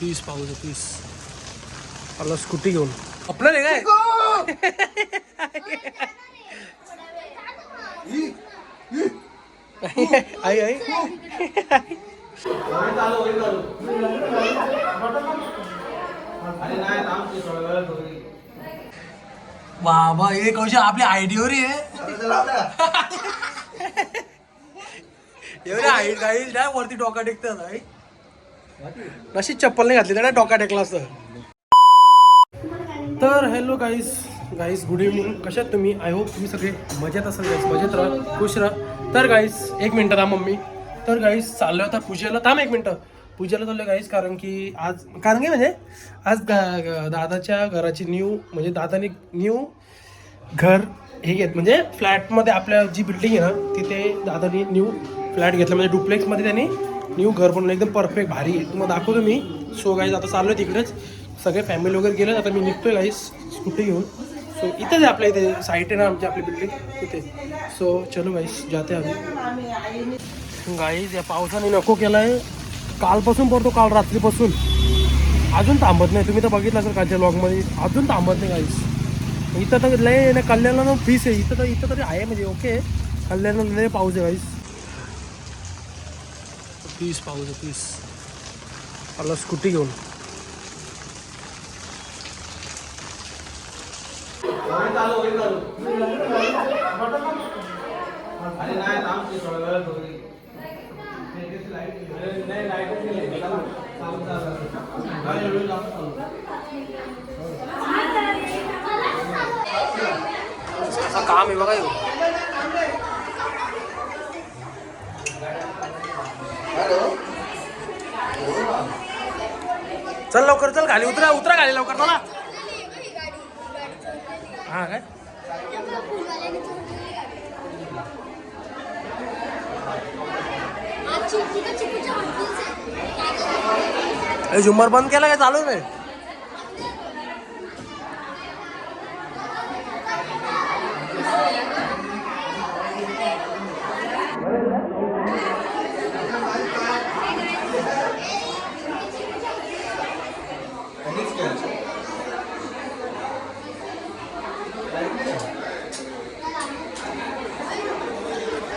Piece पाहू दे piece. आपला scooty घेऊन आपलं रे काय आई आई बाबा हे कौशल आपली आयडिओर आहे. एवढ्या हाईट गाईड नाही वरती डोका टेकतात आई. नशी चप्पल नाही घातली त्या डोका टेकला असतं. तर हॅलो गाईस गुड इव्हनिंग. कशात तुम्ही? आय होप तुम्ही सगळे मजेत असाल गाईस. मजेत राहा, खुश राहा. तर गाईस एक मिनटं थांब मम्मी. तर गाईस चाललो होता पूजेला. थांब एक मिनटं. पूजेला चाललो गाईस कारण की म्हणजे आज दादाच्या घराची म्हणजे दादाने न्यू घर हे घेत म्हणजे फ्लॅटमध्ये आपल्या जी बिल्डिंग आहे ना तिथे दादानी न्यू फ्लॅट घेतला. म्हणजे डुप्लेक्समध्ये त्यांनी न्यू घर बनवलं एकदम परफेक्ट भारी. तुम्हाला दाखवतो मी. सो गाईज आता चाललो आहे तिकडेच. सगळे फॅमिली वगैरे गेलं. आता मी निघतोय गाईस स्कूटी घेऊन. सो इथेच आहे आपल्या इथे साईट आहे ना आमची आपली बिल्डिंग तिथे. सो चलो गाईस जाते आम्ही. गाईज या पावसाने नको केला आहे. कालपासून पडतो, काल रात्रीपासून अजून थांबत नाही. तुम्ही तर बघितलं असेल कालच्या व्लॉगमध्ये. अजून थांबत नाही गाईस. इथं तर लय ना कल्याणला फीस आहे. इथं तरी आहे म्हणजे ओके. कल्याणला लय पाऊस आहे गाईस. पीस पाऊस आहे पीस. आपला स्कूटी घेऊन असं काम आहे बघा. चल लवकर चल खाली उतरा खाली लवकर चला. हा काय झुमर बंद केला काय चालू नाही.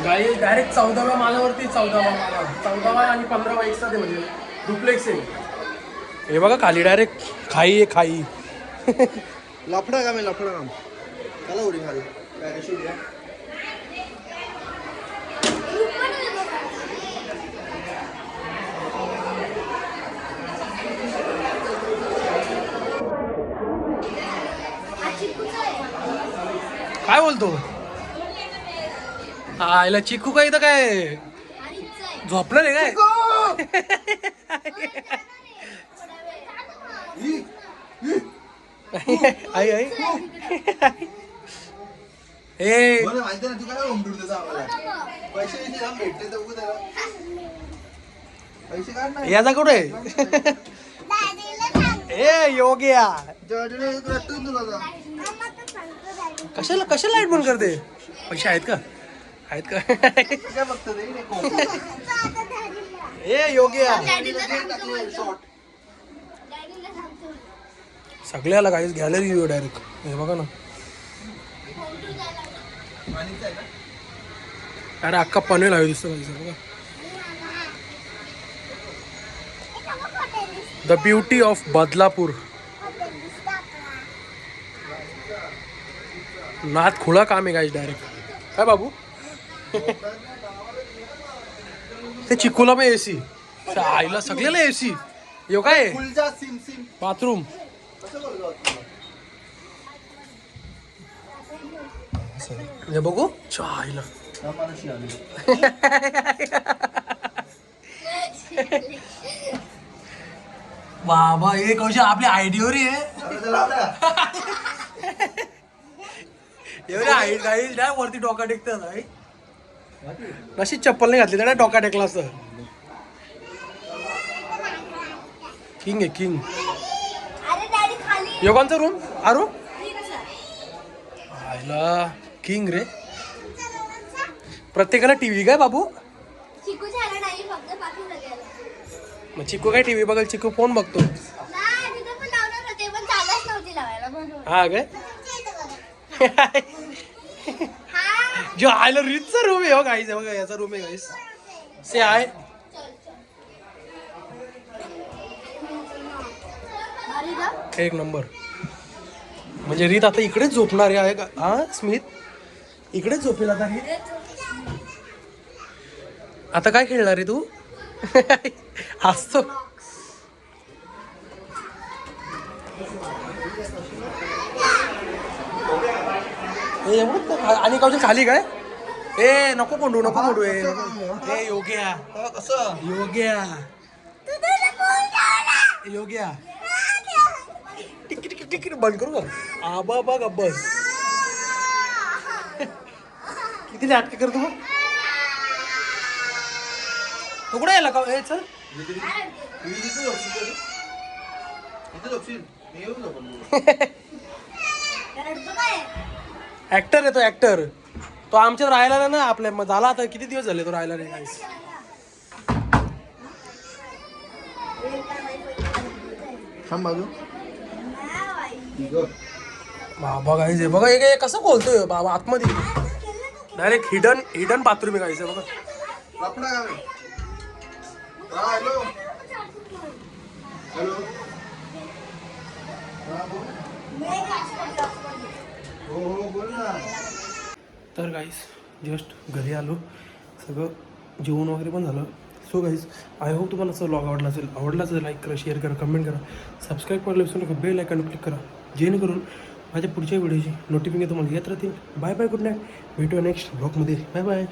गाई डायरेक्ट 14व्या मालावरती 14वा आणि 15वा एक साथ म्हणजे डुप्लेक्स आहे. हे बघा खाली डायरेक्ट खाई आहे खाई. लफडा काम चला उडी खाली काय बोलतो. हा याला चिकू काय इथं काय झोपलं रे काय. आई आई ए माहिती ना तू काय पैसे भेटले तर पैसे काढ ना. याचा कुठे ए योग्या कशाला लाईट बंद करते. पैसे आहेत का ए योग्या सगळ्याला काहीच घ्यायला येऊ डायरेक्ट. हे बघा ना अरे अख्खा पनवेल हवे दिसतो बघा. The beauty of Badlapur. नाथ खुळा काम आहे गाईस डायरेक्ट. काय बाबू ते चिकूला पण एसी आईला सगळ्याला एसी. यो काय बाथरूम हे बघू आईला. बाबा हे कौशल आपली आयडिओर आहे. एवढ्या हाईट गाईड नाही वरती डोका टेकतात आई. नशी चप्पल नाही घातली त्या डोका टेकला असतं. किंग आहे किंग. योगांचा रूम आरू आईला किंग रे. प्रत्येकाला टीव्ही काय बाबू. मग चिकू काय टीव्ही बघाल, चिकू फोन बघतो. हा काय जो आयला रीतचा रूम आहे हो गाईस, बघा याचा रूम आहे गाईस. से आहे एक नंबर. म्हणजे रीत आता इकडेच झोपणार आहे का? हा स्मित इकडेच झोपेल आता रीत. आता काय खेळणार आहे तू? हसतो. आणि कावच्या खाली काय? ए नको कोंडू नको कोंडू. ए योग्या कसं योग्या योग्या तिकीट तिकीट बंद करू का? आबा बघ बस किती नाटक करतो मग. तू कुठे यायला का? ए चल ऍक्टर आहे तो, ऍक्टर. तो आमच्यात राहिला ना आपल्या, मग झाला आता किती दिवस झाले तो राहिला नाही काहीच. बाबा गाईज आहे बघा, हे कसं बोलतोय बाबा आतमध्ये. डायरेक्ट हिडन बाथरूम आहे गाईज बघा. हॅलो हॅलो हो हो बोल ना. तर गाईस जस्ट घरी आलो, सगळं जेवण वगैरे पण झालं. सो गाईस आय होप तुम्हाला असं व्लॉग आवडला असेल. आवडला असेल लाईक करा, शेअर करा, कमेंट करा, सबस्क्राईब करायला विसरू नका. बेल आयकॉन क्लिक करा जेणेकरून माझ्या पुढच्या व्हिडिओची नोटिफिकेशन तुम्हाला येत राहतील. Bye bye, good night. भेटूया नेक्स्ट ब्लॉगमध्ये. Bye bye.